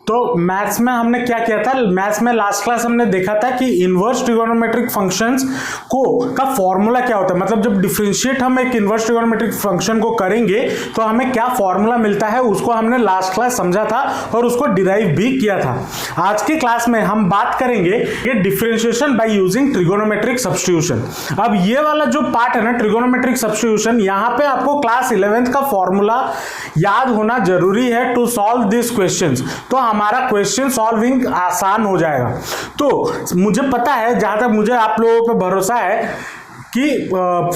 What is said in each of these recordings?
तो मैथ्स में हमने क्या किया था, मैथ्स में लास्ट क्लास हमने देखा था कि इनवर्स ट्रिगोनोमेट्रिक फंक्शंस का फॉर्मूला क्या होता है, मतलब जब डिफरेंशिएट हम एक इनवर्स ट्रिगोनोमेट्रिक फंक्शन को करेंगे तो हमें क्या फॉर्मूला मिलता है, उसको हमने लास्ट क्लास समझा था और उसको डिराइव भी किया था। आज की क्लास में हम बात करेंगे ये differentiation by using trigonometric substitution. अब ये वाला जो पार्ट है ना ट्रिगोनोमेट्रिक सब्स्टिट्यूशन, यहाँ पे आपको क्लास 11th का फॉर्मूला याद होना जरूरी है टू सॉल्व दिस क्वेश्चंस, तो हमारा क्वेश्चन सॉल्विंग आसान हो जाएगा। तो मुझे पता है, जहां तक मुझे आप लोगों पे भरोसा है कि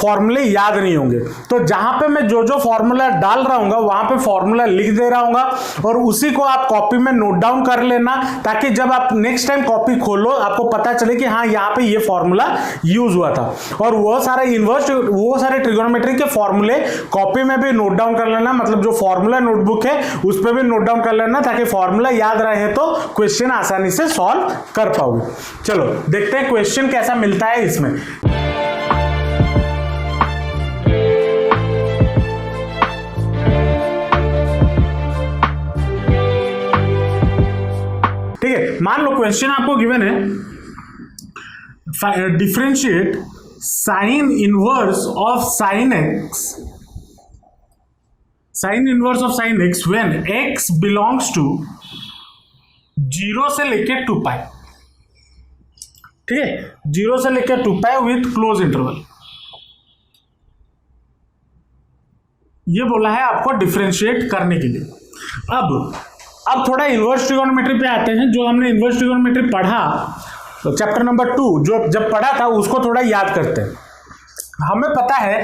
फॉर्मूले याद नहीं होंगे, तो जहां पे मैं जो जो फॉर्मूला डाल रहा हूँ वहां पे फॉर्मूला लिख दे रहा हूँ और उसी को आप कॉपी में नोट डाउन कर लेना, ताकि जब आप नेक्स्ट टाइम कॉपी खोलो आपको पता चले कि हाँ यहाँ पे ये फॉर्मूला यूज हुआ था। और वो सारे ट्रिगोनोमेट्री के फॉर्मूले कॉपी में भी नोट डाउन कर लेना, मतलब जो फॉर्मूला नोटबुक है उस पर भी नोट डाउन कर लेना, ताकि फॉर्मूला याद रहे तो क्वेश्चन आसानी से सॉल्व कर पाओगे। चलो देखते हैं क्वेश्चन कैसा मिलता है इसमें। ठीक है, मान लो क्वेश्चन आपको गिवन है, differentiate sine inverse of sine x when x belongs to 0 से लेके 2 पाई। ठीक है, 0 से लेके 2 पाई विथ क्लोज इंटरवल। ये बोला है आपको डिफरेंशिएट करने के लिए। अब थोड़ा इनवर्स ट्रिगोनोमेट्री पे आते हैं। जो हमने इनवर्स ट्रिगोनोमेट्री पढ़ा तो चैप्टर नंबर 2 जो जब पढ़ा था उसको थोड़ा याद करते हैं। हमें पता है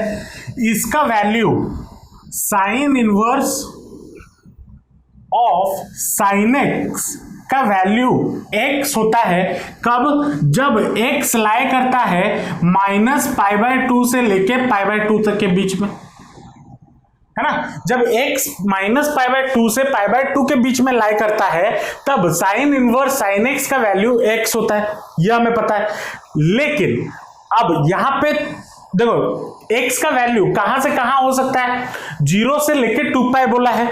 इसका value sign inverse of sine x का वैल्यू x होता है कब, जब x लाई करता है -π/2 से लेके π/2 तक के बीच में, है ना। जब x -π/2 से π/2 के बीच में लाई करता है तब साइन इनवर्स साइन x का वैल्यू x होता है, यह हमें पता है। लेकिन अब यहां पे देखो x का वैल्यू कहां से कहां हो सकता है, 0 से लेके 2 पाई बोला है।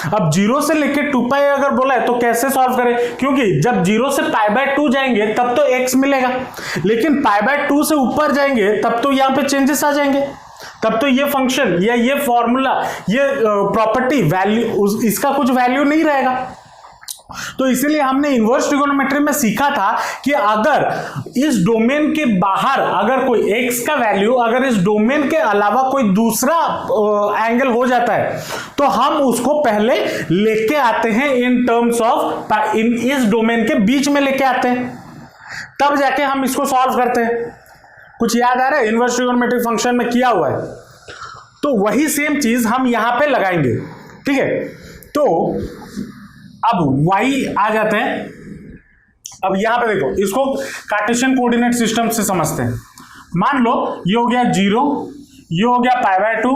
अब 0 से लेके 2 पाई अगर बोला है तो कैसे सॉल्व करें, क्योंकि जब 0 से π/2 जाएंगे तब तो x मिलेगा, लेकिन π/2 से ऊपर जाएंगे तब तो यहां पे चेंजेस आ जाएंगे, तब तो ये फंक्शन या ये फॉर्मूला ये प्रॉपर्टी वैल्यू इसका कुछ वैल्यू नहीं रहेगा। तो इसीलिए हमने इनवर्स ट्रिगोनोमेट्री में सीखा था कि अगर इस डोमेन के बाहर अगर कोई x का वैल्यू अगर इस डोमेन के अलावा कोई दूसरा एंगल हो जाता है तो हम उसको पहले लेके आते हैं इन टर्म्स ऑफ इस डोमेन के बीच में लेके आते हैं, तब जाके हम इसको सॉल्व करते हैं। कुछ याद आ रहा है इनवर्स ट्रिगोनोमेट्रिक फंक्शन में किया हुआ है, तो वही सेम चीज हम यहां पे लगाएंगे। ठीक है, तो अब y आ जाते हैं। अब यहां पे देखो इसको कार्टेशियन कोऑर्डिनेट सिस्टम से समझते हैं। मान लो ये हो गया 0, ये हो गया π/2,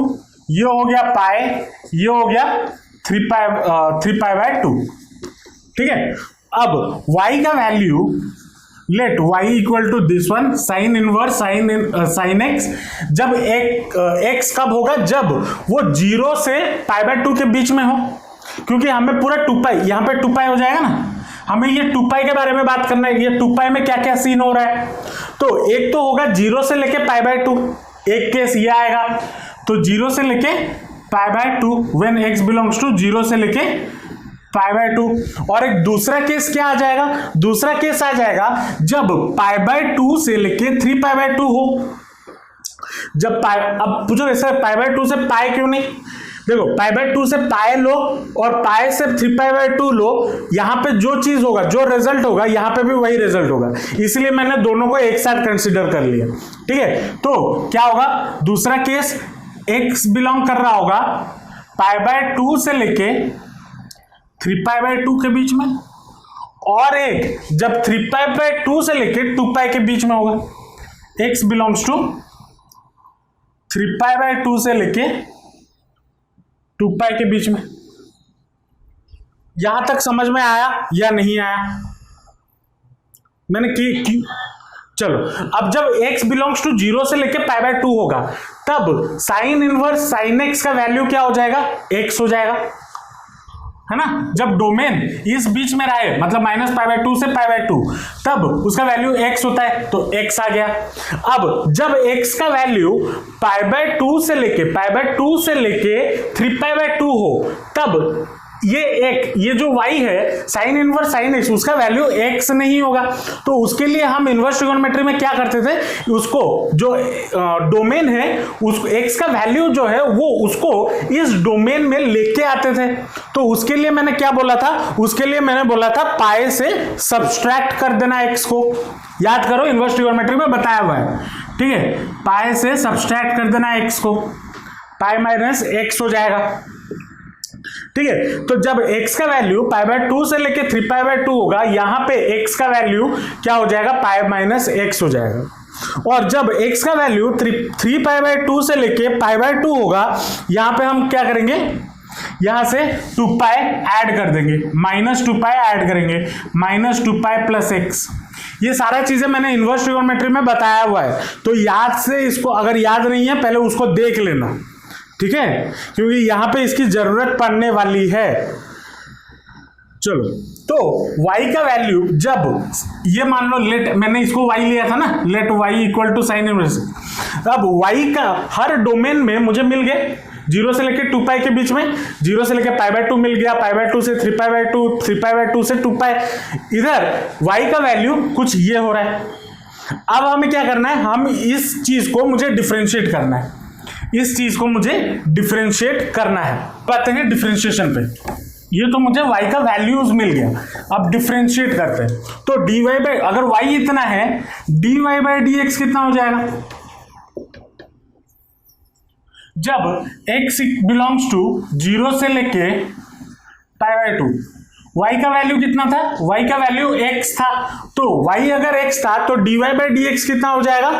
ये हो गया पाई, ये हो गया 3π/2। ठीक है, अब y का value let y equal to this one sine inverse sine x। जब x कब होगा, जब वो 0 से π/2 के बीच में हो, क्योंकि हमें पूरा 2 पाई यहाँ पे 2 पाई हो जाएगा ना। हमें ये 2 पाई के बारे में बात करना है, ये 2 पाई में क्या क्या सीन हो रहा है। तो एक तो होगा 0 से लेके π/2, एक केस ये आएगा, तो 0 से लेके π/2 व्हेन x बिलोंग्स टू 0 से लेके π/2। और एक दूसरा केस क्या आ जाएगा, दूसरा केस आ जाएगा जब π/2 से लेके 3π/2 हो। जब अब पूछो ऐसा π/2 से पाई क्यों नहीं, देखो π/2 से पाई लो और पाई से 3π/2 लो, यहां पे जो चीज होगा जो रिजल्ट होगा यहां पे भी वही रिजल्ट होगा, इसलिए मैंने दोनों को एक साथ कंसीडर कर लिया। ठीक है, तो क्या होगा, दूसरा केस x बिलोंग कर रहा होगा π/2 से लेके 3π/2 के बीच में, और एक जब 3π/2 से लेके 2 पाई के बीच में होगा, x बिलोंग्स टू 3π/2 से लेके 2 पाई के बीच में। यहां तक समझ में आया या नहीं आया, मैंने की चलो अब जब x बिलोंग्स टू 0 से लेके π/2 होगा तब साइन इनवर्स साइन x का वैल्यू क्या हो जाएगा, x हो जाएगा। है ना, जब डोमेन इस बीच में रहे मतलब -π/2 से π/2 तब उसका वैल्यू x होता है, तो x आ गया। अब जब x का वैल्यू π/2 से लेके 3π/2 हो तब ये जो y है साइन इनवर्स साइन x उसका वैल्यू x नहीं होगा। तो उसके लिए हम इनवर्स ट्रिगोनोमेट्री में क्या करते थे, उसको जो डोमेन है उसको x का वैल्यू जो है वो उसको इस डोमेन में लेके आते थे। तो उसके लिए मैंने क्या बोला था, उसके लिए मैंने बोला था पाई से सब्सट्रैक्ट कर देना x को। याद करो इनवर्स ट्रिगोनोमेट्री में बताया हुआ है, ठीक है, पाई से सब्सट्रैक्ट कर देना x को, पाई माइनस x हो जाएगा, ठीक है। तो जब x का वैल्यू π/2 से लेके 3π/2 होगा, यहां पे x का वैल्यू क्या हो जाएगा, पाई माइनस x हो जाएगा। और जब x का वैल्यू 3π/2 से लेके π/2 होगा, यहां पे हम क्या करेंगे, यहां से 2π ऐड कर देंगे, -2π ऐड करेंगे, -2π प्लस x। ये सारा चीजें मैंने इनवर्स ट्रिगोनोमेट्री में बताया हुआ है, तो याद से इसको, अगर याद नहीं है पहले उसको देख लेना, ठीक है, क्योंकि यहां पे इसकी जरूरत पड़ने वाली है। चलो, तो y का वैल्यू जब ये मान लो लेट, मैंने इसको y लिया था ना, let y equal to sine inverse. अब y का हर डोमेन में मुझे मिल गया 0 से लेके 2π के बीच में, 0 से लेके π/2 मिल गया, π/2 से 3π/2, 3π/2 से 2π। इधर y का वैल्यू कुछ ये हो रहा है। अब हमें क्या करना है, हम इस चीज को मुझे डिफरेंशिएट करना है, इस चीज को मुझे डिफरेंशिएट करना है। आते हैं डिफरेंशिएशन पे। ये तो मुझे y का वैल्यूज मिल गया, अब डिफरेंशिएट करते हैं। तो dy बाई, अगर y इतना है, dy/dx कितना हो जाएगा, जब x बिलोंग्स टू 0 से लेके π/2, y का वैल्यू कितना था, y का वैल्यू x था, तो y अगर x था तो dy/dx कितना हो जाएगा,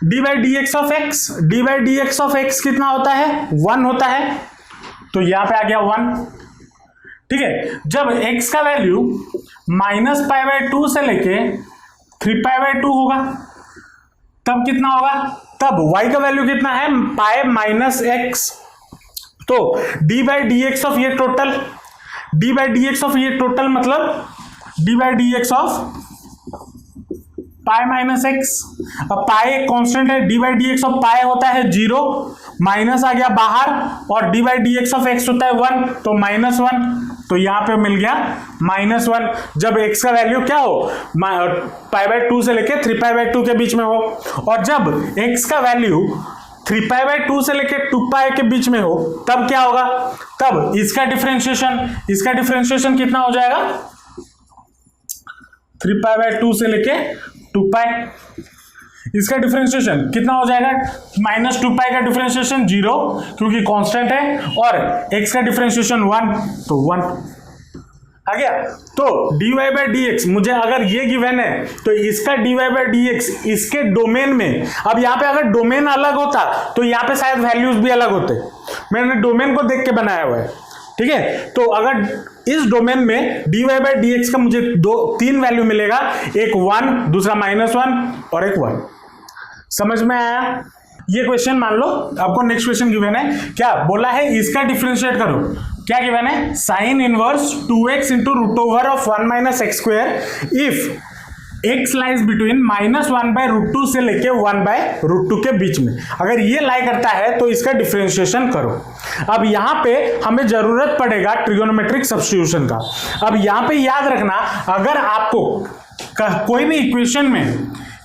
dy/dx of x, dy/dx of x कितना होता है, 1 होता है, तो यहां पे आ गया 1, ठीक है। जब x का वैल्यू -π/2 से लेके 3π/2 होगा तब कितना होगा, तब y का वैल्यू कितना है, पाई माइनस x, तो dy/dx ऑफ ये टोटल, dy/dx ऑफ ये टोटल मतलब dy/dx of pi minus x. अब पाई एक कांस्टेंट है, dy/dx ऑफ पाई होता है 0, माइनस आ गया बाहर, और dy/dx ऑफ x होता है 1, तो -1, तो यहां पे मिल गया -1। जब x का वैल्यू क्या हो, π/2 से लेके 3π/2 के बीच में हो, और जब x का वैल्यू 3π/2 से लेके 2π के बीच में हो तब क्या होगा, तब इसका डिफरेंशिएशन कितना हो जाएगा, 3π/2 से लेके 2π, इसका डिफरेंशिएशन कितना हो जाएगा, -2π का डिफरेंशिएशन 0 क्योंकि कांस्टेंट है, और x का डिफरेंशिएशन 1, तो 1 आ गया। तो dy/dx मुझे अगर ये गिवन है तो इसका dy/dx इसके डोमेन में, अब यहाँ पे अगर डोमेन अलग होता तो यहाँ पे शायद वैल्यूज भी अलग होते, मैंने डोमेन को देख के बनाया हुआ है, ठीक है। तो अगर इस डोमेन में dy/dx का मुझे 3 वैल्यू मिलेगा, एक 1, दूसरा -1 और एक 1। समझ में आया? ये क्वेश्चन मान लो आपको नेक्स्ट क्वेश्चन गिवन है, क्या बोला है, इसका डिफरेंशिएट करो। क्या गिवन है, sine inverse 2x into √1 of 1 - x square if x lies between -1/√2 से लेके 1/√2 के बीच में। अगर ये लाई करता है तो इसका डिफरेंशिएशन करो। अब यहाँ पे हमें जरूरत पड़ेगा ट्रिगोनोमेट्रिक सब्स्टिट्यूशन का। अब यहाँ पे याद रखना, अगर आपको कोई भी इक्वेशन में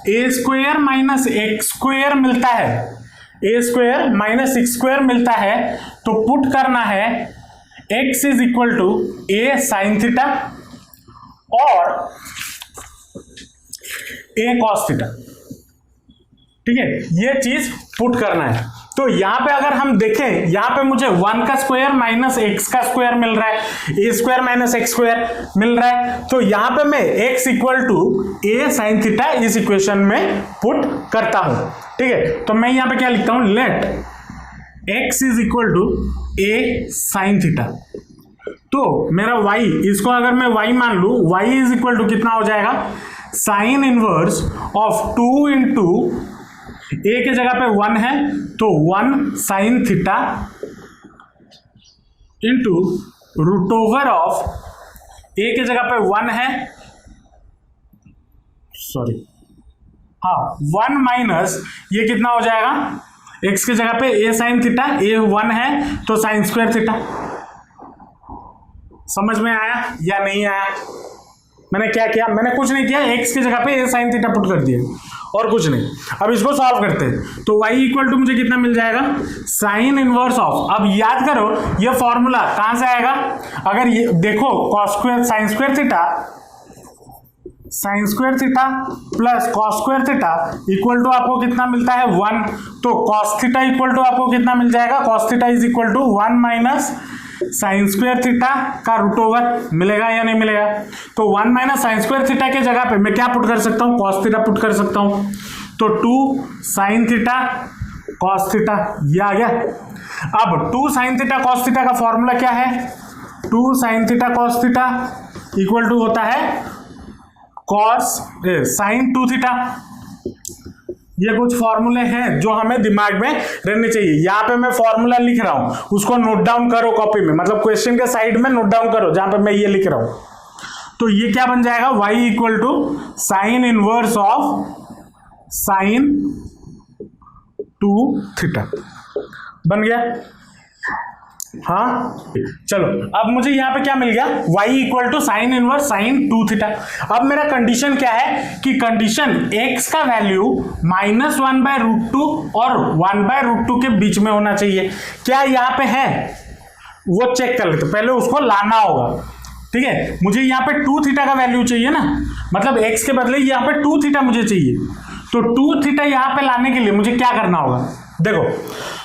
a² माइनस x स्क्वायर मिलता है, a² माइनस x स्क्वायर मिलता है, तो पुट करना है x is equal to a sine theta और a कॉस थीटा, ठीक है, ये चीज पुट करना है। तो यहां पे अगर हम देखें, यहां पे मुझे 1 का स्क्वायर माइनस x का स्क्वायर मिल रहा है, a² माइनस x स्क्वायर मिल रहा है, तो यहां पे मैं x equal to a sine theta इस इक्वेशन में पुट करता हूं, ठीक है। तो मैं यहां पे क्या लिखता हूं, let x is equal to a sine theta. तो मेरा y, इसको अगर मैं y मान लू, y इज इक्वल टू कितना हो जाएगा, sine inverse of 2 into a के जगह पे 1 है तो 1 sine theta into root over of A के जगह पे 1 है, सॉरी हाँ 1 माइनस ये कितना हो जाएगा, x की जगह पे a साइन थीटा, a 1 है तो साइन स्क्वायर थीटा। समझ में आया या नहीं आया? मैंने क्या किया, मैंने कुछ नहीं किया, x की जगह पे a साइन थीटा पुट कर दिया और कुछ नहीं। अब इसको सॉल्व करते हैं तो y इक्वल टू मुझे कितना मिल जाएगा, साइन इनवर्स ऑफ, अब याद करो ये फॉर्मूला कहां से आएगा, अगर ये देखो cos square sine square theta, sine square theta plus cos square theta equal to आपको कितना मिलता है 1, तो कॉस थीटा इक्वल टू आपको कितना मिल जाएगा, cos theta is equal to 1 minus sine square theta का रूट ओवर, मिलेगा या नहीं मिलेगा? तो 1 माइनस साइन स्क्वायर थीटा के जगह पे मैं क्या पुट कर सकता हूँ, कॉस थीटा पुट कर सकता हूँ, तो 2 साइन थीटा कॉस थीटा, ये आ गया। अब 2 साइन थीटा कॉस थीटा का फॉर्मूला क्या है, 2 sine theta cos theta equal to होता है कॉस साइन 2 थीटा। ये कुछ फॉर्मूले हैं जो हमें दिमाग में रहने चाहिए। यहाँ पे मैं फॉर्मूला लिख रहा हूं, उसको नोट डाउन करो कॉपी में, मतलब क्वेश्चन के साइड में नोट डाउन करो जहां पे मैं ये लिख रहा हूं। तो ये क्या बन जाएगा, y equal to sine inverse of sine 2 theta बन गया। हाँ चलो, अब मुझे यहाँ पे क्या मिल गया, y equal to sine inverse sine 2 theta. अब मेरा कंडीशन क्या है कि कंडीशन x का वैल्यू -1/√2 और 1/√2 के बीच में होना चाहिए। क्या यहाँ पे है वो चेक कर लेते, पहले उसको लाना होगा। ठीक है, मुझे यहाँ पे 2 थीटा का वैल्यू चाहिए ना, मतलब x के बदले यहाँ पे 2 थीटा मुझे चाहिए, तो 2 थीटा यहाँ पे लाने के लिए मुझे क्या करना होगा, देखो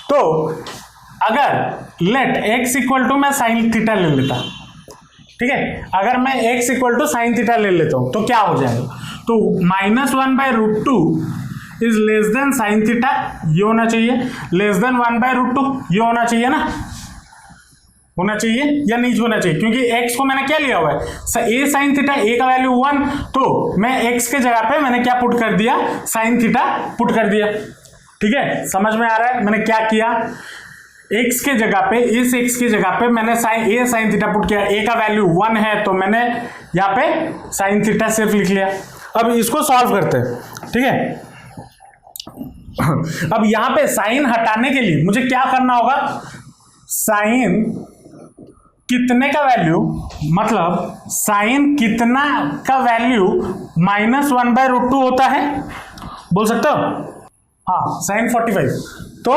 तो अगर लेट x इक्वल टू मैं साइन थीटा ले लेता, ठीक है, अगर मैं x equal to sine theta ले लेता हूं तो क्या हो जाएगा, तो -1/√2 is less than sine theta, ये होना चाहिए, लेस देन 1/√2 ये होना चाहिए ना, होना चाहिए या नहीं होना चाहिए, क्योंकि x को मैंने क्या लिया हुआ है, a साइन थीटा, a का वैल्यू 1, तो मैं x के जगह पे मैंने क्या पुट कर दिया, साइन थीटा पुट कर दिया। ठीक है, समझ में आ रहा है मैंने क्या किया, x के जगह पे, इस x की जगह पे मैंने a साइन थीटा पुट किया, a का वैल्यू 1 है तो मैंने यहाँ पे साइन थीटा सिर्फ लिख लिया। अब इसको सॉल्व करते हैं, ठीक है। अब यहाँ पे साइन हटाने के लिए मुझे क्या करना होगा, साइन कितने का वैल्यू, मतलब साइन कितना का वैल्यू -1/√2 होता है, बोल सकते हो, हाँ साइन 45, तो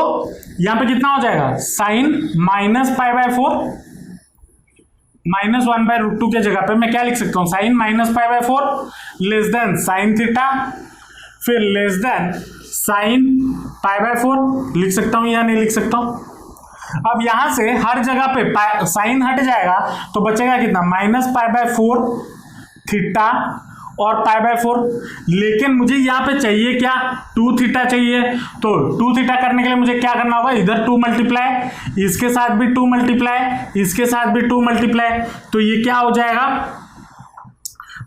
यहां पे कितना हो जाएगा, साइन -π/4, -1/√2 के जगह पे मैं क्या लिख सकता हूं, sine -π/4 less than sine theta, फिर लेस देन साइन π/4 लिख सकता हूं या नहीं लिख सकता हूं। अब यहां से हर जगह पे साइन हट जाएगा तो बचेगा कितना, -π/4 थीटा और π/4, लेकिन मुझे यहाँ पे चाहिए क्या, 2 थीटा चाहिए, तो 2 थीटा करने के लिए मुझे क्या करना होगा, इधर 2 मल्टीप्लाई, इसके साथ भी 2 मल्टीप्लाई, इसके साथ भी 2 मल्टीप्लाई, तो ये क्या हो जाएगा,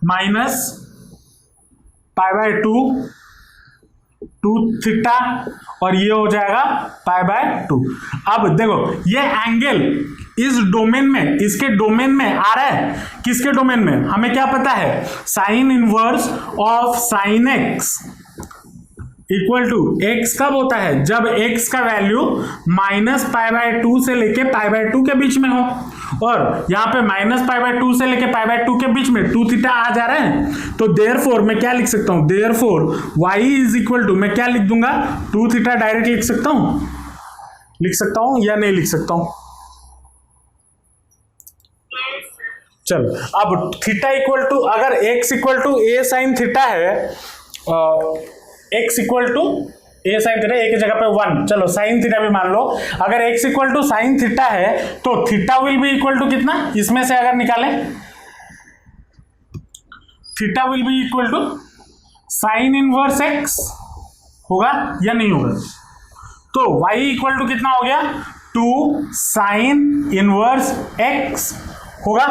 -π/2 2 थीटा और ये हो जाएगा π/2। अब देखो ये एंगल इस डोमेन में, इसके डोमेन में आ रहा है, किसके डोमेन में, हमें क्या पता है, sine inverse of sine x equal to x कब होता है, जब x का वैल्यू -π/2 से लेके π/2 के बीच में हो, और यहाँ पे -π/2 से लेके π/2 के बीच में 2 थीटा आ जा रहे हैं, तो देयरफॉर मैं क्या लिख सकता हूँ, therefore y is equal to, मैं क्या लिख दूंगा, 2 थीटा डायरेक्ट लिख सकता हूँ या नहीं लिख सकता हूँ। चलो अब थीटा इक्वल टू, अगर x equal to a sine theta है, x equal to a sine theta, a की जगह पे 1, चलो साइन थीटा भी मान लो, अगर x equal to sine theta है तो theta will be equal to कितना, इसमें से अगर निकालें, theta will be equal to sine inverse x होगा या नहीं होगा, तो y इक्वल टू कितना हो गया, 2 साइन इनवर्स x होगा।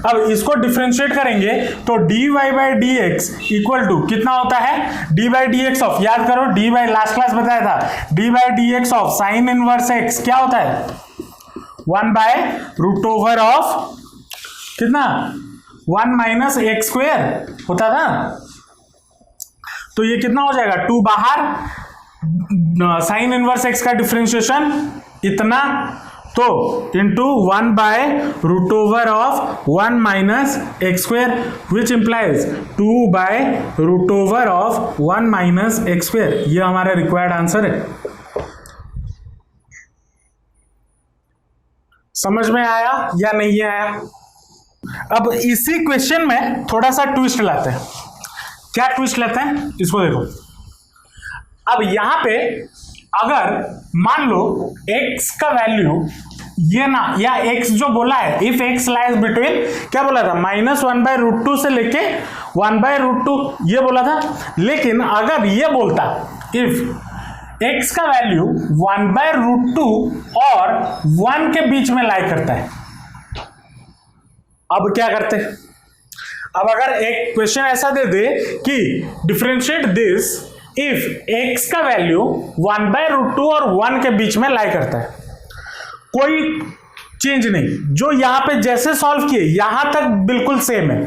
अब इसको डिफरेंशिएट करेंगे तो dy/dx इक्वल टू कितना होता है, dy/dx ऑफ, याद करो dy लास्ट क्लास बताया था, dy/dx of sine inverse x क्या होता है, 1 बाय रूट ओवर ऑफ कितना 1 माइनस एक्स स्क्वायर होता था। तो ये कितना हो जाएगा 2 बाहर, साइन इनवर्स एक्स का डिफरेंशिएशन इतना, तो into 1 by root over of 1 minus x square which implies 2 by root over of 1 minus x square. ये हमारा रिक्वायर्ड आंसर है। समझ में आया या नहीं आया? अब इसी क्वेश्चन में थोड़ा सा ट्विस्ट लाते हैं। क्या ट्विस्ट लेते हैं इसको देखो। अब यहां पे अगर मान लो x का वैल्यू ये ना, या x जो बोला है इफ x लाइज बिटवीन, क्या बोला था -1 बाय रूट 2 से लेके 1 बाय रूट 2 ये बोला था। लेकिन अगर ये बोलता इफ x का वैल्यू 1 बाय रूट 2 और 1 के बीच में लाई करता है, अब क्या करते? अब अगर एक क्वेश्चन ऐसा दे दे कि डिफरेंशिएट दिस इफ x का वैल्यू 1 बाय रूट 2 और 1 के बीच में लाई करता है, कोई चेंज नहीं, जो यहां पे जैसे सॉल्व किए यहां तक बिल्कुल सेम है,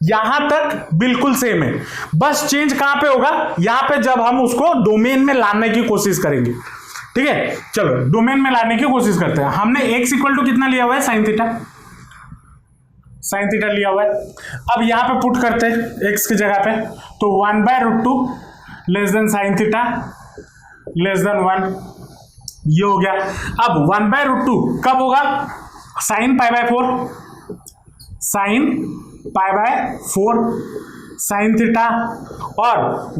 यहां तक बिल्कुल सेम है, बस चेंज कहां पे होगा? यहां पे जब हम उसको डोमेन में लाने की कोशिश करेंगे। ठीक है, चलो डोमेन में लाने की कोशिश करते हैं। हमने x इक्वल टू कितना लिया हुआ है? साइन थीटा, साइन थीटा लिया हुआ है। अब यहां पे पुट करते हैं x की जगह पे, तो 1 by root 2 less than sine theta less than 1, ये हो गया। अब 1 बाय रूट 2 कब होगा? Sine pi by 4, sine pi by 4 sign theta, और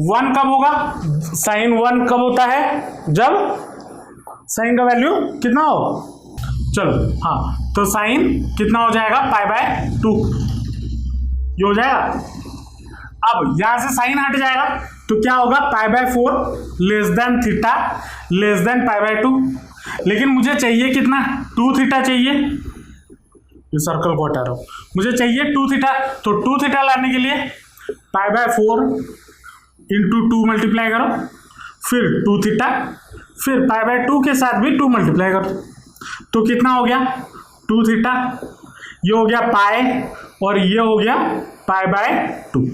1 कब होगा? साइन 1 कब होता है? जब साइन का वैल्यू कितना हो, चलो हाँ, तो साइन कितना हो जाएगा? पाई बाय 2, ये हो जाएगा। अब यहां से साइन हट जाएगा तो क्या होगा? Pi by 4 less than theta less than pi by 2। लेकिन मुझे चाहिए कितना? 2 थीटा चाहिए, ये सर्कल को हटा रहा हूं, मुझे चाहिए 2 थीटा। तो 2 थीटा लाने के लिए पाई बाय 4 इंटू 2 मल्टीप्लाई करो, फिर 2 थीटा, फिर पाई बाय 2 के साथ भी 2 मल्टीप्लाई करो, तो कितना हो गया? 2 थीटा, ये हो गया पाई और ये हो गया पाई बाय 2।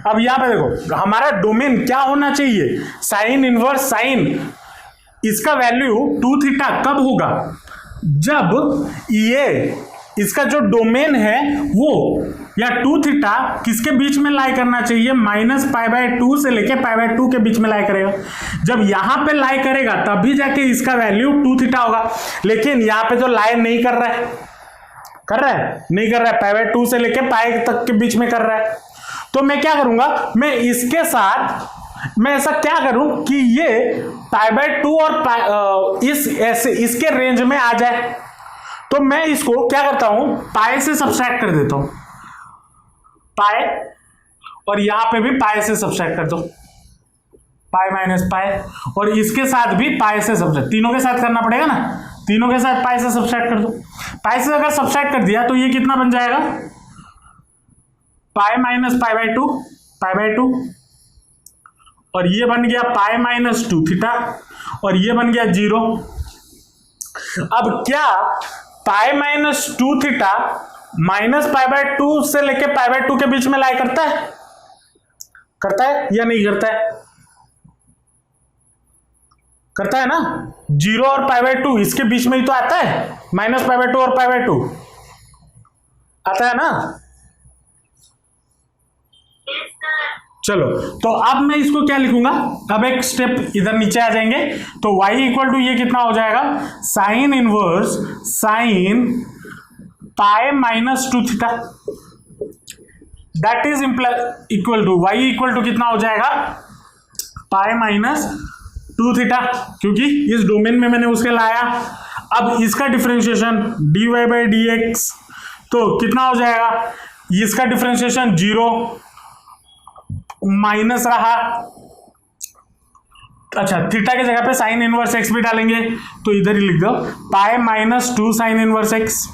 अब यहां पे देखो हमारा डोमेन क्या होना चाहिए? साइन इनवर्स साइन, इसका वैल्यू 2 थीटा कब होगा? जब ये इसका जो डोमेन है वो, या 2 थीटा किसके बीच में लाई करना चाहिए? -पाई बाय 2 से लेके पाई बाय 2 के बीच में लाई करेगा। जब यहां पे लाई करेगा तभी जाके इसका वैल्यू 2 थीटा होगा। लेकिन यहां पे तो लाई नहीं कर रहा है, कर रहा है? नहीं कर रहा है, पाई बाय 2 से लेके पाई तक के बीच में कर रहा है। तो मैं क्या करूंगा? मैं इसके साथ मैं ऐसा क्या करूं कि ये पाई बाय 2 और इसके रेंज में आ जाए। तो मैं इसको क्या करता हूं? पाई से सब्सट्रैक्ट कर देता हूं, पाई, और यहां पे भी पाई से सब्सट्रैक्ट कर दो, पाई माइनस पाई, और इसके साथ भी पाई से सब्सट्रैक्ट, तीनों के साथ करना पड़ेगा ना, तीनों के साथ पाई से सब्सट्रैक्ट कर दो। पाई से अगर सब्सट्रैक्ट कर दिया तो ये कितना बन जाएगा? Pi minus pi by 2, pi by 2, और ये बन गया पाई माइनस 2 थीटा, और ये बन गया 0। अब क्या pi minus 2 theta minus pi by 2 से लेके पाई बाय 2 के बीच में लाई करता है? करता है या नहीं करता है? करता है ना। 0 और पाई बाय 2 इसके बीच में ही तो आता है, -पाई बाय 2 और पाई बाय 2 आता है ना। चलो तो अब मैं इसको क्या लिखूंगा? अब एक स्टेप इधर नीचे आ जाएंगे, तो y इक्वल टू ये कितना हो जाएगा? Sine inverse sine pi minus 2 theta, that is equal to y equal to कितना हो जाएगा? पाई माइनस 2 थीटा, क्योंकि इस डोमेन में मैंने उसके लाया। अब इसका डिफरेंशिएशन dy बाई dx, तो कितना हो जाएगा? इसका डिफरेंशिएशन 0 माइनस रहा, अच्छा थीटा की जगह पे साइन इनवर्स एक्स भी डालेंगे, तो इधर ही लिख दो pi minus 2 sine inverse X.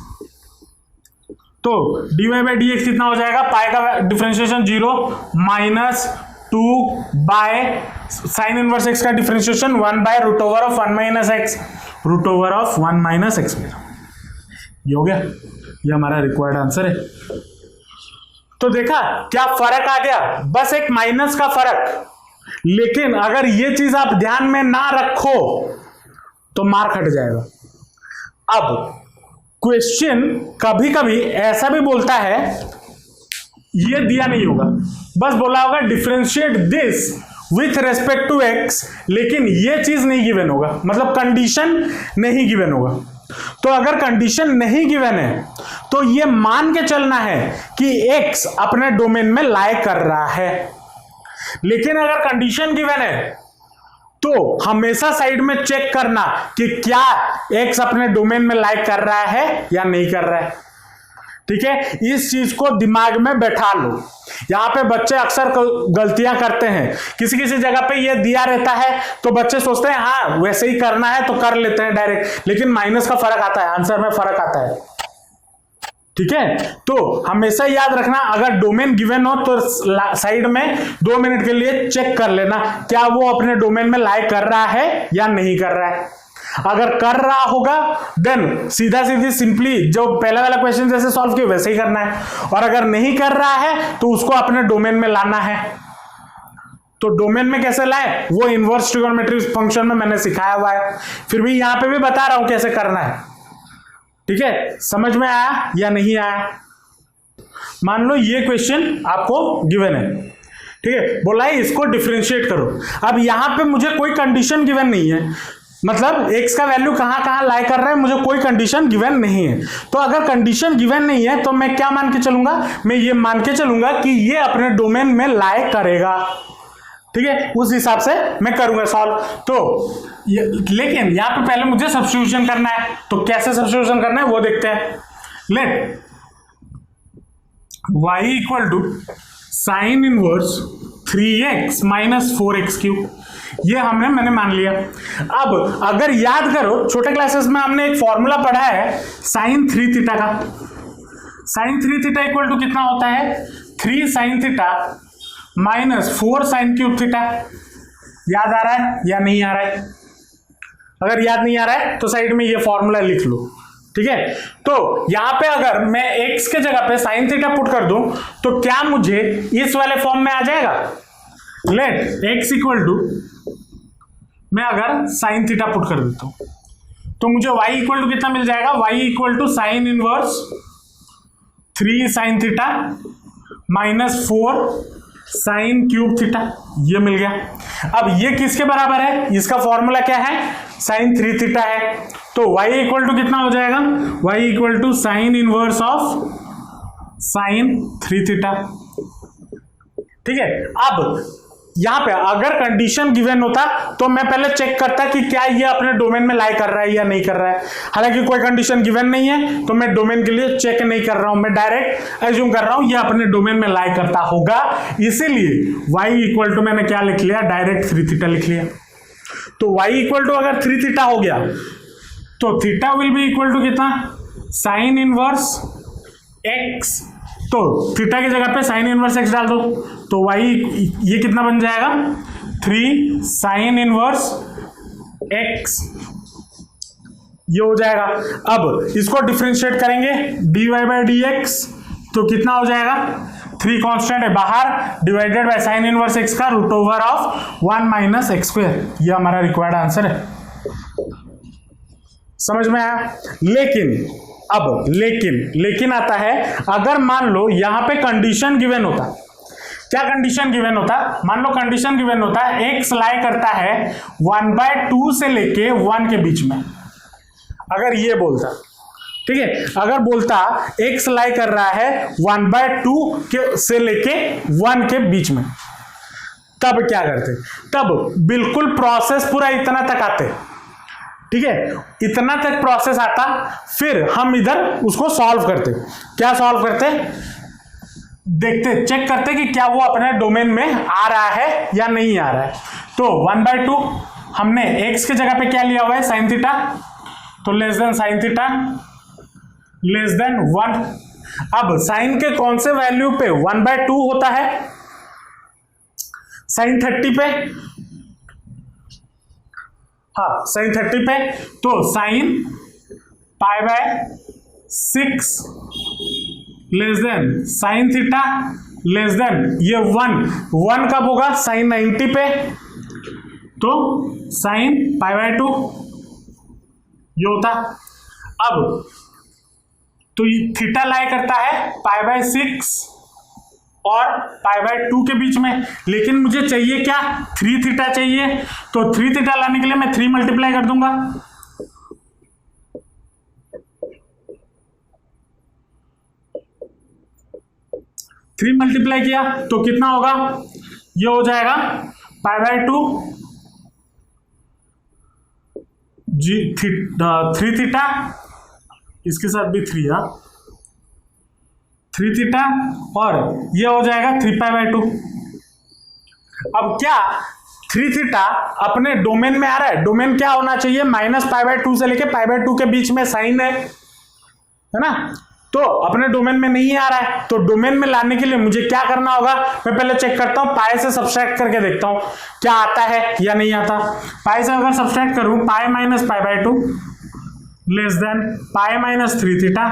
तो dy बाई dx कितना हो जाएगा? पाई का differentiation 0 minus 2 by sine inverse x का differentiation 1 by root over of 1 minus X, root over of 1 minus X. ये हो गया, ये हमारा रिक्वायर्ड आंसर है। तो देखा क्या फर्क आ गया, बस एक माइनस का फर्क। लेकिन अगर ये चीज आप ध्यान में ना रखो तो मार्क हट जाएगा। अब क्वेश्चन कभी कभी ऐसा भी बोलता है, ये दिया नहीं होगा, बस बोला होगा differentiate this with respect to x, लेकिन ये चीज नहीं गिवन होगा, मतलब कंडीशन नहीं गिवन होगा। तो अगर कंडीशन नहीं गिवन है तो ये मान के चलना है कि x अपने डोमेन में लाई कर रहा है। लेकिन अगर कंडीशन गिवन है तो हमेशा साइड में चेक करना कि क्या x अपने डोमेन में लाई कर रहा है या नहीं कर रहा है। ठीक है, इस चीज को दिमाग में बैठा लो। यहां पे बच्चे अक्सर गलतियां करते हैं, किसी किसी जगह पे ये दिया रहता है तो बच्चे सोचते हैं हाँ वैसे ही करना है तो कर लेते हैं डायरेक्ट, लेकिन माइनस का फर्क आता है, आंसर में फर्क आता है। ठीक है, तो हमेशा याद रखना अगर डोमेन गिवन हो तो साइड में 2 मिनट के लिए चेक कर लेना क्या वो अपने डोमेन में लाई कर रहा है या नहीं कर रहा है। अगर कर रहा होगा देन सीधा सीधी सिंपली जो पहला वाला क्वेश्चन जैसे सॉल्व किया वैसे ही करना है, और अगर नहीं कर रहा है तो उसको अपने डोमेन में लाना है। तो डोमेन में कैसे लाए वो इनवर्स ट्रिगोनोमेट्रिक फंक्शन में मैंने सिखाया हुआ है, फिर भी यहां पे भी बता रहा हूं कैसे करना है। ठीक है, समझ में आया या नहीं आया। मान लो ये क्वेश्चन आपको गिवन है, ठीक है, बोला है इसको डिफरेंशिएट करो। अब यहां पे मुझे कोई कंडीशन गिवन नहीं है, मतलब x का वैल्यू कहां कहां लाई कर रहा है मुझे कोई कंडीशन गिवन नहीं है। तो अगर कंडीशन गिवन नहीं है तो मैं क्या मान के चलूंगा, मैं ये मान के चलूंगा कि ये अपने डोमेन में लाई करेगा। ठीक है, उस हिसाब से मैं करूंगा सॉल्व। तो लेकिन यहां पे पहले मुझे सब्स्टिट्यूशन करना है, तो कैसे सब्स्टिट्यूशन करना है वो देखते हैं। Let y equal to sine inverse 3x minus 4x cube, ये मैंने मान लिया। अब अगर याद करो छोटे क्लासेस में हमने एक फॉर्मूला पढ़ा है साइन 3 थीटा का। साइन 3 थीटा इक्वल टू कितना होता है, 3 sine theta minus 4 sine cube theta. याद आ रहा है या नहीं आ रहा है? अगर याद नहीं आ रहा है तो साइड में ये फॉर्मूला लिख लो। ठीक है, तो यहां पे अगर मैं x के जगह पे साइन थीटा पुट कर दूं तो क्या मुझे इस वाले फॉर्म में आ जाएगा। लेट x इक्वल टू, मैं अगर साइन थीटा पुट कर देता हूं तो मुझे y इक्वल टू कितना मिल जाएगा, y equal to sine inverse 3 sine theta minus 4 sine cube theta, ये मिल गया। अब ये किसके बराबर है, इसका फॉर्मूला क्या है, साइन 3 थीटा है। तो y इक्वल टू कितना हो जाएगा, y equal to sine inverse of sine 3 theta. ठीक है, अब यहां पे अगर कंडीशन गिवन होता तो मैं पहले चेक करता कि क्या ये अपने डोमेन में लाई कर रहा है या नहीं कर रहा है। हालांकि कोई कंडीशन गिवन नहीं है तो मैं डोमेन के लिए चेक नहीं कर रहा हूं, मैं डायरेक्ट एज्यूम कर रहा हूं ये अपने डोमेन में लाई करता होगा। इसीलिए y इक्वल टू मैंने क्या लिख लिया, डायरेक्ट 3 थीटा लिख लिया। तो y इक्वल टू अगर 3 थीटा हो गया तो theta will be equal to कितना, साइन इनवर्स x। तो थीटा की जगह पे साइन इनवर्स x डाल दो तो y ये कितना बन जाएगा, 3 साइन इनवर्स x, ये हो जाएगा। अब इसको डिफरेंशिएट करेंगे dy बाई dx तो कितना हो जाएगा, 3 कांस्टेंट है बाहर, divided by sine inverse x का root over of 1 minus x square, ये हमारा रिक्वायर्ड आंसर है। समझ में आया। लेकिन अब लेकिन आता है, अगर मान लो यहां पे कंडीशन गिवन होता, क्या कंडीशन गिवन होता, मान लो कंडीशन गिवन होता है x लाई करता है 1/2 से लेके 1 के बीच में, अगर ये बोलता, ठीक है, अगर बोलता x लाई कर रहा है 1/2 के से लेके 1 के बीच में, तब क्या करते, तब बिल्कुल प्रोसेस पूरा इतना तक आते। ठीक है, इतना तक प्रोसेस आता, फिर हम इधर उसको सॉल्व करते। क्या सॉल्व करते, देखते, चेक करते कि क्या वो अपने डोमेन में आ रहा है या नहीं आ रहा है। तो 1/2 हमने x के जगह पे क्या लिया हुआ है, साइन थीटा, तो less than sine theta less than 1। अब साइन के कौन से वैल्यू पे 1/2 होता है, साइन 30 पे, हाँ साइन 30 पे, तो sine pi by 6 less than sine theta less then ये 1 कब होगा साइन 90 पे, तो साइन π/2 ये होता। अब तो थीटा लाई करता है π/6 और π/2 के बीच में, लेकिन मुझे चाहिए क्या 3 थीटा चाहिए, तो 3 थीटा लाने के लिए मैं 3 मल्टीप्लाई कर दूंगा, किया तो कितना होगा, ये हो जाएगा π/2 3 थीटा, इसके साथ भी 3 थीटा और ये हो जाएगा 3π/2। अब क्या 3 थीटा अपने डोमेन में आ रहा है, डोमेन क्या होना चाहिए -π/2 से लेके π/2 के बीच में साइन है ना, तो अपने डोमेन में नहीं आ रहा है, तो डोमेन में लाने के लिए मुझे क्या करना होगा, मैं पहले चेक करता हूं पाई से सब्सट्रैक्ट करके देखता हूं क्या आता है या नहीं आता। पाई से अगर सब्सट्रैक्ट करूं पाई -π/2 less than pi -3 theta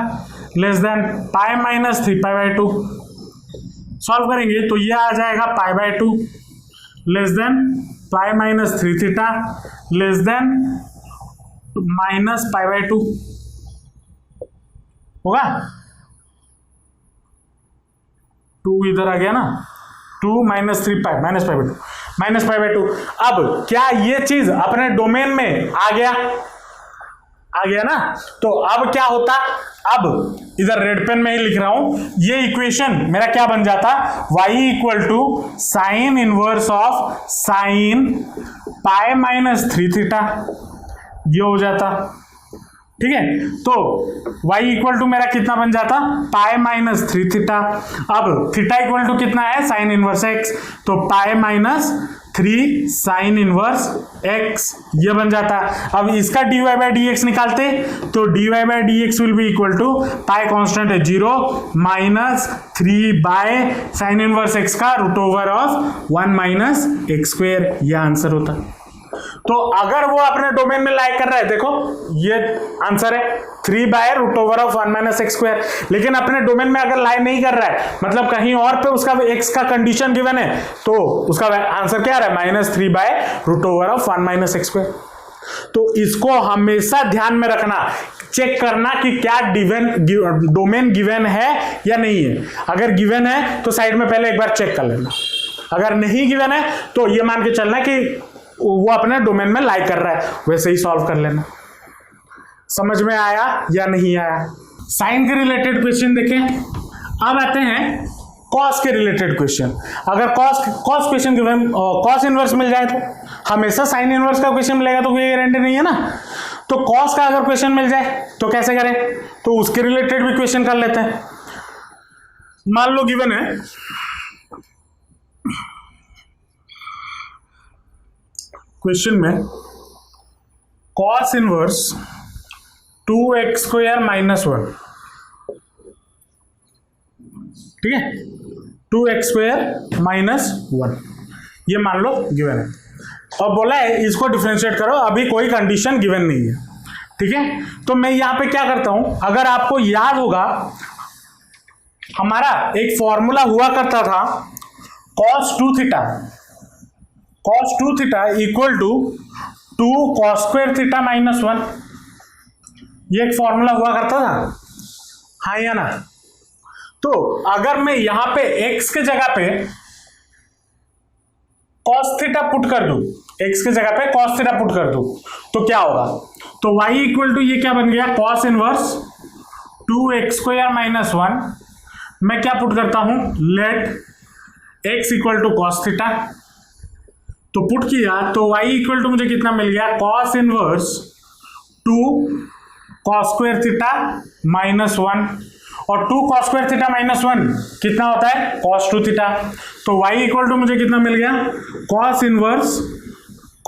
less than pi -3π/2, solve करेंगे तो ये आ जाएगा π/2 less than pi -3 theta less then -π/2 होगा। 2 इधर आ गया ना, 2 -3π/2 अब क्या ये चीज अपने डोमेन में आ गया ना, तो अब क्या होता, अब इधर रेड पेन में ही लिख रहा हूं, ये इक्वेशन मेरा क्या बन जाता, y = sign inverse of sine pi -3 theta, ये हो जाता, ठीक है। तो y = मेरा कितना बन जाता, पाई -3 थीटा, अब थीटा = कितना है साइन इनवर्स x, तो पाई -3 साइन इनवर्स x, ये बन जाता। अब इसका dy/dx निकालते तो dy/dx will be equal to pi constant है 0 -3 बाय साइन इनवर्स x का √1 - x², ये आंसर होता। तो अगर वो अपने डोमेन में लाई कर रहा है, देखो ये आंसर है 3/√1 - x², लेकिन अपने डोमेन में अगर लाई नहीं कर रहा है, मतलब कहीं और पे उसका x का कंडीशन गिवन है, तो उसका आंसर क्या आ रहा है -3/√1 - x²। तो इसको हमेशा ध्यान में रखना, चेक करना कि क्या डोमेन गिवन है या नहीं है। अगर गिवन है तो साइड में पहले एक बार चेक कर लेना, अगर नहीं गिवन है तो ये मान के चलना कि वो अपने डोमेन में लाई कर रहा है, वैसे ही सॉल्व कर लेना। समझ में आया या नहीं आया। साइन के रिलेटेड क्वेश्चन देखें। अब आते हैं कॉस के रिलेटेड क्वेश्चन। अगर cos question given cos inverse मिल जाए तो हमेशा साइन इनवर्स का क्वेश्चन मिलेगा तो कोई गारंटी नहीं है ना। तो कॉस का अगर क्वेश्चन मिल जाए तो कैसे करें, तो उसके रिलेटेड भी क्वेश्चन कर लेते हैं। मान लो गिवन है क्वेश्चन में कॉस इनवर्स 2x² - 1, ठीक है, 2x² - 1 ये मान लो गिवन है, और बोला है इसको डिफरेंशिएट करो, अभी कोई कंडीशन गिवन नहीं है, ठीक है। तो मैं यहां पे क्या करता हूं, अगर आपको याद होगा हमारा एक फॉर्मूला हुआ करता था cos 2 theta equal to 2 cos² theta -1, ये एक फॉर्मूला हुआ करता था, हाँ या ना। तो अगर मैं यहां पे x के जगह पे cos थीटा पुट कर दूं, x के जगह पे cos थीटा पुट कर दूं तो क्या होगा, तो y इक्वल टू ये क्या बन गया cos इनवर्स 2x² - 1, मैं क्या पुट करता हूं, let x equal to cos theta, तो पुट किया तो y इक्वल टू मुझे कितना मिल गया, cos इनवर्स 2 cos² थीटा -1, और 2 cos² थीटा -1 कितना होता है cos 2 थीटा, तो y इक्वल टू मुझे कितना मिल गया, cos इनवर्स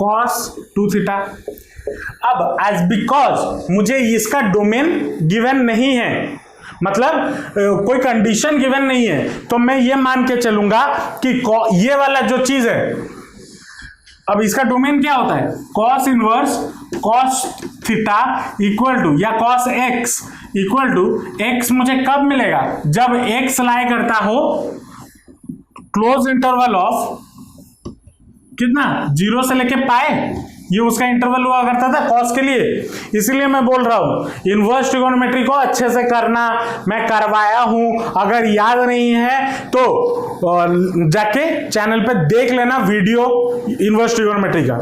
cos 2 थीटा। अब एज बिकॉज मुझे इसका डोमेन गिवन नहीं है, मतलब कोई कंडीशन गिवन नहीं है, तो मैं ये मान के चलूंगा कि ये वाला जो चीज है, अब इसका डोमेन क्या होता है, cos inverse cos theta equal to या cos x equal to x मुझे कब मिलेगा, जब एक्स लाई करता हो क्लोज इंटरवल ऑफ कितना, 0 से लेके पाए, ये उसका इंटरवल हुआ करता था कॉस के लिए। इसलिए मैं बोल रहा हूं इनवर्स ट्रिगोनोमेट्री को अच्छे से करना, मैं करवाया हूं, अगर याद नहीं है तो जाके चैनल पे देख लेना वीडियो इनवर्स ट्रिगोनोमेट्री का,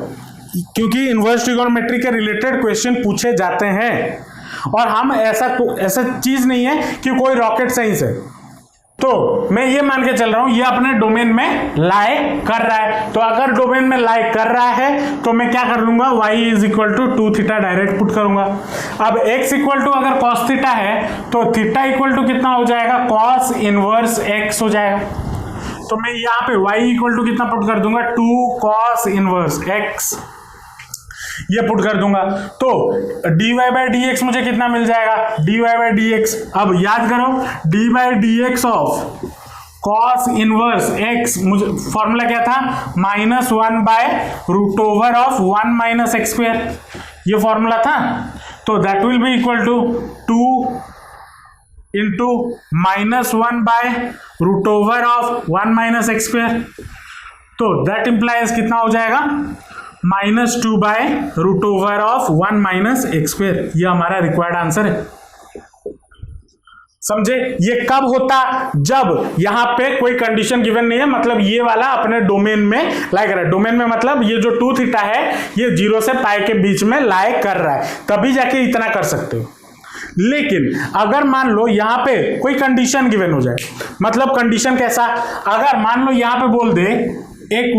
क्योंकि इनवर्स ट्रिगोनोमेट्री के रिलेटेड क्वेश्चन पूछे जाते हैं। और हम ऐसा चीज नहीं है कि कोई रॉकेट साइंस है, तो मैं ये मान के चल रहा हूं ये अपने डोमेन में लाई कर रहा है। तो अगर डोमेन में लाई कर रहा है तो मैं क्या कर लूंगा, y is equal to 2 theta direct put करूंगा। अब x इक्वल टू अगर cos थीटा है तो थीटा इक्वल टू कितना हो जाएगा, cos इनवर्स x हो जाएगा। तो मैं यहाँ पे y इक्वल टू कितना पुट कर दूंगा, 2 cos इनवर्स x ये पुट कर दूंगा। तो dy बाई डी एक्स मुझे कितना मिल जाएगा, dy बाई डी एक्स। अब याद करो dy by D x of cos inverse x, मुझे फॉर्मूला क्या था, -1 by root over of 1 minus x square, ये फॉर्मूला था। तो that will be equal to 2 into -1 by root over of 1 minus x square. तो दैट इंप्लाइज कितना हो जाएगा, -2 by root over of 1 minus x square. ये हमारा रिक्वायर्ड आंसर है। समझे, ये कब होता, जब यहां पे कोई कंडीशन गिवन नहीं है, मतलब ये वाला अपने डोमेन में लाई कर रहा है। डोमेन में मतलब ये जो 2 थीटा है ये 0 से पाई के बीच में लाई कर रहा है, तभी जाके इतना कर सकते हो। लेकिन अगर मान लो यहां पे कोई कंडीशन गिवन हो जाए, मतलब कंडीशन कैसा, अगर मान लो यहां पे बोल दे, एक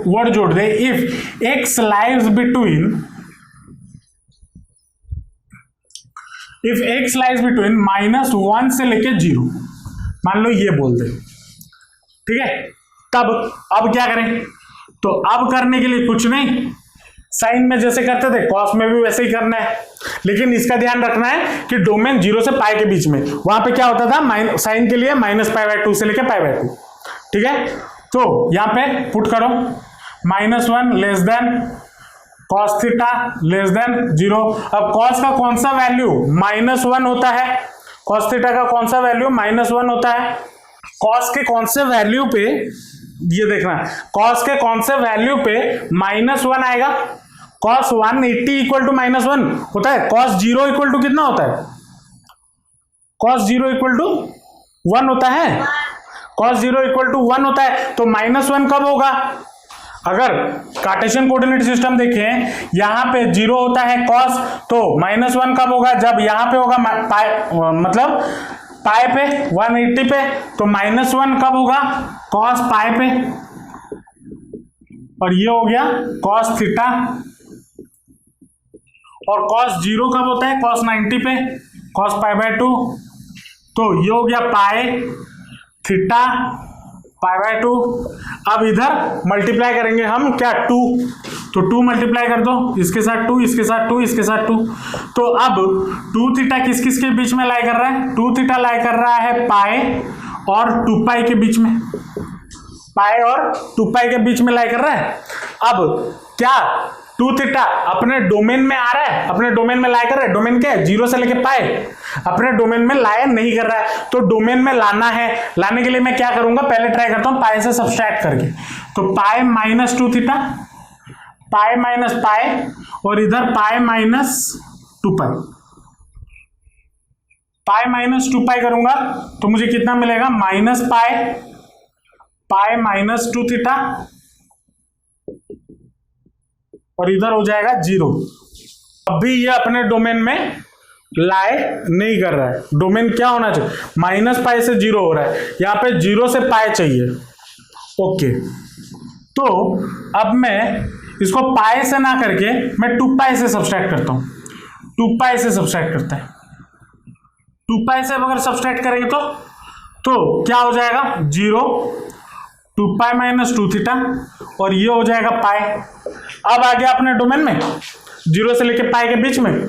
वर्ड जोड़ दे, इफ x लाइज बिटवीन -1 से लेके 0, मान लो ये बोल दे, ठीक है। तब अब क्या करें, तो अब करने के लिए कुछ नहीं, साइन में जैसे करते थे कॉस में भी वैसे ही करना है। लेकिन इसका ध्यान रखना है कि डोमेन 0 से पाई के बीच में, वहां पे क्या होता था, साइन के लिए -π/2 से लेके π/2, ठीक है। तो यहां पे पुट करो -1 less than cos theta less then 0। अब cos का कौन सा वैल्यू -1 होता है, cos थीटा का कौन सा वैल्यू -1 होता है, cos के कौन से वैल्यू पे, ये देखना, cos के कौन से वैल्यू पे -1 आएगा, cos 180 इक्वल टू -1 होता है, cos 0 इक्वल टू कितना होता है, cos 0 इक्वल टू 1 होता है, cos 0 इक्वल टू 1 होता है। तो -1 कब होगा, अगर कार्टेशियन कोऑर्डिनेट सिस्टम देखें, यहां पे 0 होता है cos, तो -1 कब होगा, जब यहां पे होगा मतलब पाई पे 180 पे, तो -1 कब होगा, cos पाई पे, और ये हो गया cos थीटा। और cos 0 कब होता है, cos 90 पे, cos π/2, तो ये हो गया पाई थीटा π/2। अब इधर मल्टीप्लाई करेंगे हम क्या, 2, तो 2 मल्टीप्लाई कर दो, इसके साथ 2, इसके साथ 2, इसके साथ 2। तो अब 2 थीटा किस किस के बीच में लाई कर रहा है, 2 थीटा लाई कर रहा है पाई और 2 पाई के बीच में, पाई और 2 पाई के बीच में लाई कर रहा है। अब क्या 2 थीटा अपने डोमेन में आ रहा है, अपने डोमेन में लाई कर रहा है, डोमेन क्या है 0 से लेके पाई, अपने डोमेन में लाया नहीं कर रहा है। तो डोमेन में लाना है, लाने के लिए मैं क्या करूंगा, पहले ट्राई करता हूं पाई से सब्सट्रैक्ट करके। तो पाई -2 थीटा, पाई माइनस पाई, और इधर पाई -2 पाई, पाई -2 पाई करूंगा तो मुझे कितना मिलेगा, -पाई, पाई -2 थीटा, और इधर हो जाएगा 0। अभी ये अपने डोमेन में लाई नहीं कर रहा है, डोमेन क्या होना चाहिए, -पाई से 0 हो रहा है, यहाँ पे 0 से पाई चाहिए। ओके, तो अब मैं इसको पाई से ना करके मैं 2 पाई से सब्सट्रैक्ट करता हूं, 2 पाई से सब्सट्रैक्ट करता है, 2 पाई से अगर सब्सट्रैक्ट करेंगे तो क्या हो जाएगा, 0, 2 पाई -2 थीटा, और ये हो जाएगा पाई। अब आ गया अपने डोमेन में, 0 से लेके पाई के बीच में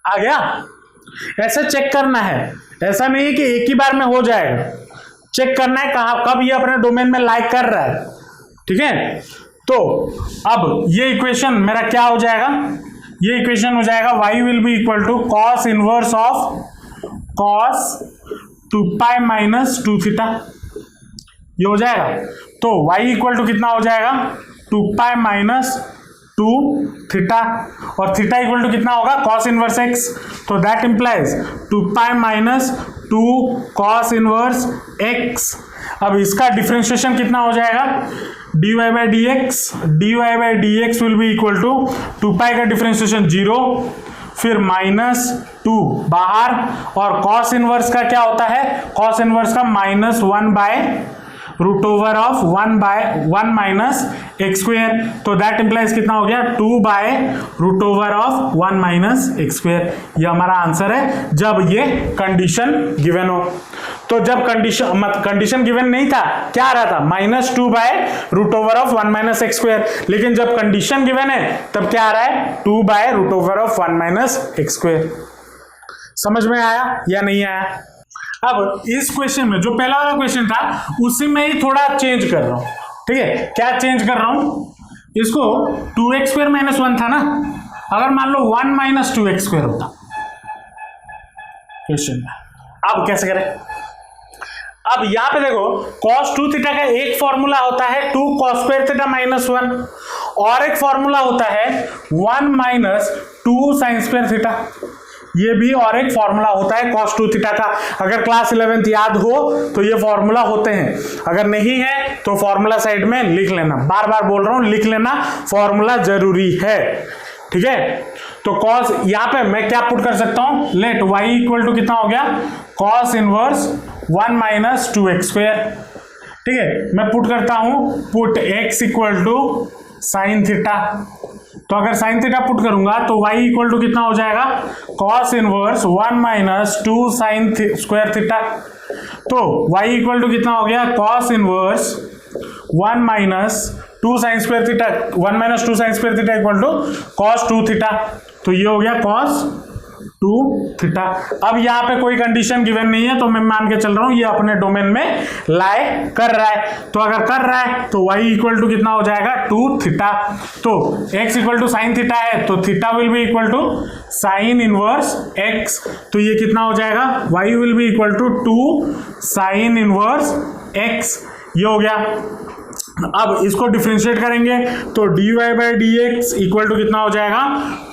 आ गया। ऐसे चेक करना है, ऐसा नहीं है कि एक ही बार में हो जाएगा, चेक करना है कहां कब ये अपने डोमेन में लाइक कर रहा है, ठीक है। तो अब ये इक्वेशन मेरा क्या हो जाएगा, ये इक्वेशन हो जाएगा y will be equal to cos inverse of cos 2 pi minus 2 theta, ये हो जाएगा। तो y इक्वल टू कितना हो जाएगा 2 पाई माइनस 2 थीटा, और थीटा इक्वल टू कितना होगा कॉस इनवर्स x, तो that implies 2 pi minus 2 cos inverse x। अब इसका डिफरेंशिएशन कितना हो जाएगा dy by D x will be equal to 2 pi का डिफरेंशिएशन 0, फिर माइनस 2 बाहर, और कॉस इनवर्स का क्या होता है, कॉस इनवर्स का minus 1 by root over of 1 minus x square, तो दैट इंप्लाइज कितना हो गया 2 by root over of 1 minus x square. ये हमारा आंसर है जब ये कंडीशन गिवन हो। तो जब कंडीशन गिवन नहीं था, क्या आ रहा था -2 by root over of 1 minus x square, लेकिन जब कंडीशन गिवन है तब क्या आ रहा है 2 by root over of 1 minus x square. समझ में आया या नहीं आया? अब इस क्वेश्चन में जो पहला वाला क्वेश्चन था उसी में ही थोड़ा चेंज कर रहा हूं, ठीक है। क्या चेंज कर रहा हूं, इसको 2x स्क्वायर माइनस 1 था ना, अगर मान लो 1 माइनस 2x स्क्वायर होता क्वेश्चन में, अब कैसे करें। अब यहां पे देखो cos 2 थीटा का एक फॉर्मूला होता है 2 cos स्क्वायर थीटा माइनस 1, और एक फॉर्मूला होता है 1 माइनस 2 साइन स्क्वायर थीटा, ये भी और एक फॉर्मूला होता है cos 2 थीटा का। अगर क्लास 11th याद हो तो ये फॉर्मूला होते हैं, अगर नहीं है तो फॉर्मूला साइड में लिख लेना, बार बार बोल रहा हूं लिख लेना, फॉर्मूला जरूरी है, ठीक है। तो cos यहां पे मैं क्या पुट कर सकता हूं, लेट y इक्वल टू कितना हो गया cos inverse 1 minus 2x square, ठीक है। मैं पुट करता हूं, put x equal to sine theta, तो अगर साइन थीटा पुट करूंगा तो y इक्वल टू कितना हो जाएगा cos inverse 1 minus 2 sine square theta, तो y इक्वल टू कितना हो गया cos inverse 1 minus 2 sine square theta, 1 minus 2 sine square theta equal to cos 2 theta, तो ये हो गया cos 2 थीटा। अब यहाँ पे कोई कंडीशन गिवन नहीं है तो मैं मान के चल रहा हूं ये अपने डोमेन में लाई कर रहा है, तो अगर कर रहा है तो y इक्वल टू कितना हो जाएगा 2 थीटा, तो x equal to sine theta है तो theta will be equal to sine inverse x, तो ये कितना हो जाएगा y will be equal to 2 sine inverse x, ये हो गया। अब इसको डिफरेंशिएट करेंगे तो dy by D X equal to कितना हो जाएगा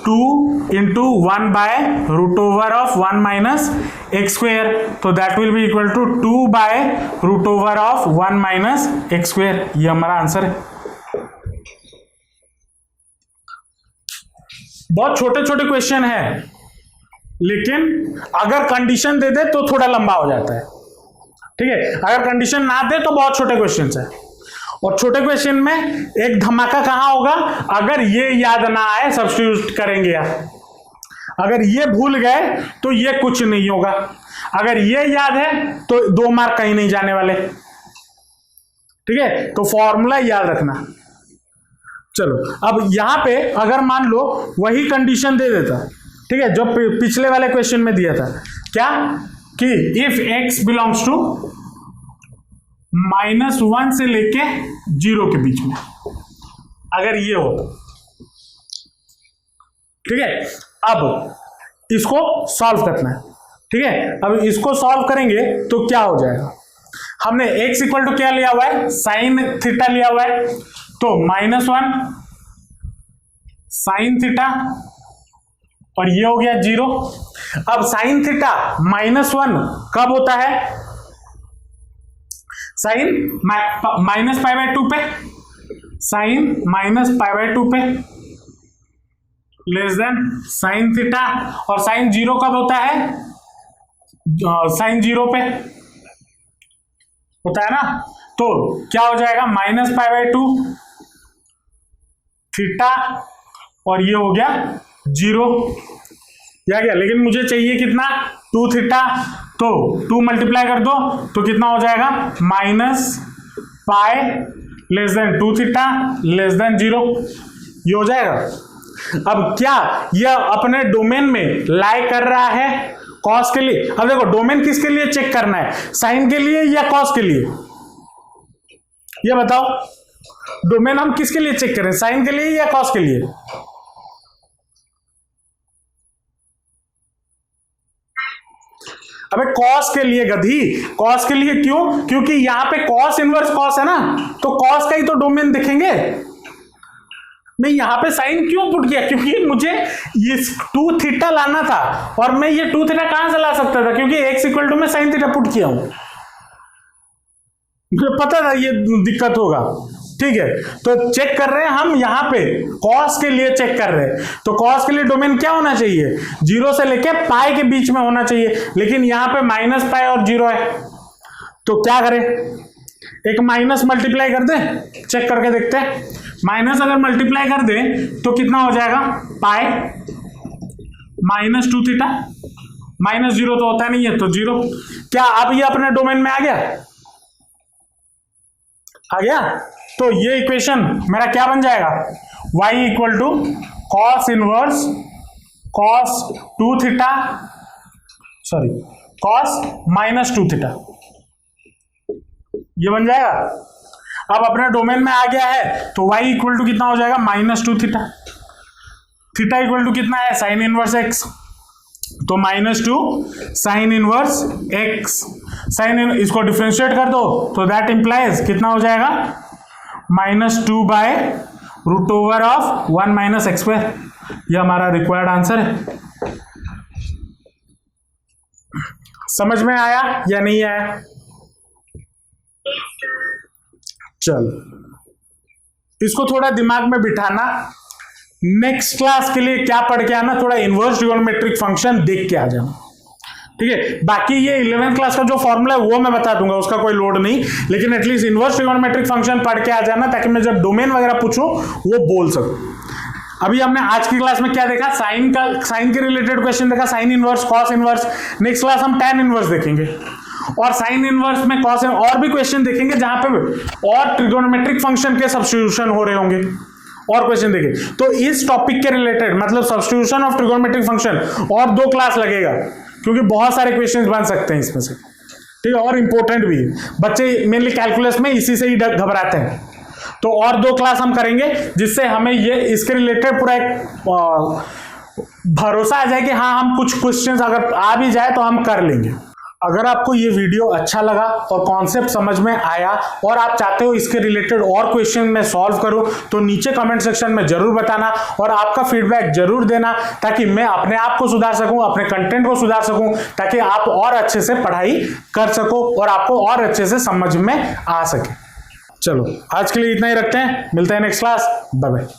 2 into 1 by root over of 1 minus x square, तो that will be equal to 2 by root over of 1 minus x square, ये हमारा आंसर है। बहुत छोटे छोटे क्वेश्चन है, लेकिन अगर कंडीशन दे दे तो थोड़ा लंबा हो जाता है, ठीक है। अगर कंडीशन ना दे तो बहुत छोटे क्वेश्चन है, और छोटे क्वेश्चन में एक धमाका कहां होगा, अगर ये याद ना आए सब्स्टिट्यूट करेंगे यार, अगर ये भूल गए तो ये कुछ नहीं होगा, अगर ये याद है तो 2 मार्क कहीं नहीं जाने वाले, ठीक है। तो फॉर्मूला याद रखना। चलो अब यहां पे अगर मान लो वही कंडीशन दे देता, ठीक है, जो पिछले वाले क्वेश्चन में दिया था, क्या कि इफ x बिलोंग्स टू -1 से लेके 0 के बीच में, अगर ये हो तो, ठीक है। अब इसको सॉल्व करना है, ठीक है। अब इसको सॉल्व करेंगे तो क्या हो जाएगा, हमने x इक्वल टू क्या लिया हुआ है साइन थीटा लिया हुआ है, तो -1 साइन थीटा, और ये हो गया 0। अब साइन थीटा -1 कब होता है, साइन माइनस पाई बाय 2 पे, साइन माइनस पाई बाय 2 पे लेस देन साइन थीटा, और साइन 0 कब होता है, साइन 0 पे होता है ना, तो क्या हो जाएगा -पाई बाय 2 थीटा, और ये हो गया 0, या क्या, लेकिन मुझे चाहिए कितना 2 थीटा, तो 2 मल्टीप्लाई कर दो तो कितना हो जाएगा -पाई less than 2 theta less then 0, ये हो जाएगा। अब क्या यह अपने डोमेन में लाई कर रहा है कॉस के लिए, अब देखो डोमेन किसके लिए चेक करना है, साइन के लिए या कॉस के लिए, ये बताओ, डोमेन हम किसके लिए चेक करें, साइन के लिए या कॉस के लिए, अब कॉस के लिए गधी, कॉस के लिए क्यों? क्योंकि यहाँ पे कॉस इनवर्स कॉस है ना, तो कॉस का ही तो डोमेन दिखेंगे। मैं यहाँ पे साइन क्यों पुट किया? क्योंकि मुझे ये 2 थीटा लाना था, और मैं ये 2 थीटा कहां से ला सकता था? क्योंकि x इक्वल टू में साइन थीटा पुट किया हूं, मुझे पता था ये दिक्कत होगा। ठीक है, तो चेक कर रहे हैं हम यहाँ पे कॉस के लिए चेक कर रहे हैं, तो कॉस के लिए डोमेन क्या होना चाहिए? 0 से लेके पाई के बीच में होना चाहिए, लेकिन यहाँ पे माइनस पाई और 0 है, तो क्या करें? एक माइनस मल्टीप्लाई कर दे, चेक करके देखते हैं। माइनस अगर मल्टीप्लाई कर दे तो कितना हो जाएगा? पाई माइनस 2 थीटा, माइनस 0 तो होता नहीं है, तो 0। क्या अब ये अपने डोमेन में आ गया? आ गया। तो ये इक्वेशन मेरा क्या बन जाएगा? y equal to cos inverse cos 2 theta, sorry cos minus 2 theta, ये बन जाएगा। अब अपने डोमेन में आ गया है, तो y इक्वल टू कितना हो जाएगा? Minus 2 theta. Theta equal to कितना है? साइन इनवर्स x, तो minus 2 sine inverse x। Sine इसको डिफरेंशिएट कर दो, तो दैट इंप्लाइज कितना हो जाएगा? -2 by root over of 1 minus x square. ये हमारा रिक्वायर्ड आंसर है। समझ में आया या नहीं आया? चल, इसको थोड़ा दिमाग में बिठाना, नेक्स्ट क्लास के लिए क्या पढ़ के आना, थोड़ा इनवर्स ट्रिगोनोमेट्रिक फंक्शन देख के आ जाना। ठीक है, बाकी ये 11th क्लास का जो फॉर्मूला है वो मैं बता दूंगा, उसका कोई लोड नहीं, लेकिन एटलीस्ट इनवर्स ट्रिगोनोमेट्रिक फंक्शन पढ़ के आ जाना, ताकि मैं जब डोमेन वगैरह पूछूं वो बोल सकूं। अभी हमने आज की क्लास में क्या देखा? साइन के रिलेटेड क्वेश्चन देखा, sine inverse, cos inverse. Next class हम टैन इनवर्स देखेंगे, और साइन इनवर्स में कॉस और भी क्वेश्चन देखेंगे जहां पे और ट्रिगोनोमेट्रिक फंक्शन के सब्स्टिट्यूशन हो रहे होंगे, और क्वेश्चन देखेंगे। तो इस टॉपिक के रिलेटेड, मतलब सब्स्टिट्यूशन ऑफ ट्रिगोनोमेट्रिक फंक्शन, और 2 क्लास लगेगा, क्योंकि बहुत सारे क्वेश्चंस बन सकते हैं इसमें से। ठीक है, और इंपॉर्टेंट भी है, बच्चे मेनली कैलकुलस में इसी से ही घबराते हैं। तो और 2 क्लास हम करेंगे, जिससे हमें ये इसके रिलेटेड पूरा एक भरोसा आ जाए कि हाँ, हम कुछ क्वेश्चंस अगर आ भी जाए तो हम कर लेंगे। अगर आपको ये वीडियो अच्छा लगा और कॉन्सेप्ट समझ में आया, और आप चाहते हो इसके रिलेटेड और क्वेश्चन मैं सॉल्व करूं, तो नीचे कमेंट सेक्शन में जरूर बताना, और आपका फीडबैक जरूर देना, ताकि मैं अपने आप को सुधार सकूं, अपने कंटेंट को सुधार सकूं, ताकि आप और अच्छे से पढ़ाई कर सको और आपको और अच्छे से समझ में आ सके। चलो, आज के लिए इतना ही रखते हैं, मिलते हैं नेक्स्ट क्लास, बाय बाय।